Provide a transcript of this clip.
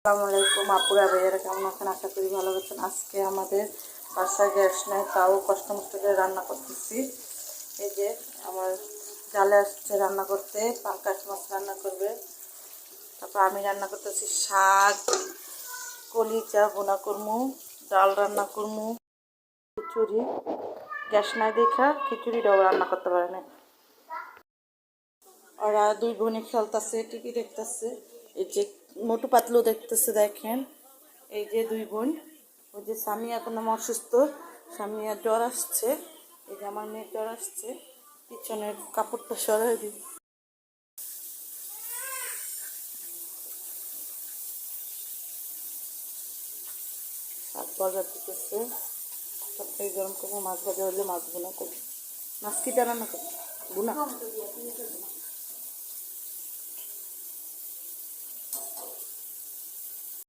আসসালামু আলাইকুম আপুরা ভাইয়ারা, কেমন আছেন? আশা করি ভালো আছেন। আজকে আমাদের বাসায় গ্যাস নেই, তাও কষ্ট মষ্ট করে রান্না করতেছি। এই যে আমার জালে আসছে রান্না করতে, পাঙ্কাশ মাছ রান্না করবে। তারপর আমি রান্না করতেছি শাক, কলিজা ভুনা করমু, ডাল রান্না করমু, খিচুড়ি। গ্যাস নাই দেখা খিচুড়িটাও রান্না করতে পারে না। ওরা দুই বোনে খেলতেছে, টিভি দেখতেছে। এই যে মোটু পাতলু দেখতেছে, দেখেন এই যে দুই বোন। ওই যে স্বামী এখন আমার অসুস্থ, স্বামীর জ্বর আসছে। এই যে আমার মেয়ের জ্বর আসছে, পিছনের কাপড়টা সরাই দিই। শাক ভাজা দিতেছে, সবটাই গরম করে মাছ ভাজা হলে মাছ বোনা করবে। মাছ কি রান্না করবে? বোনা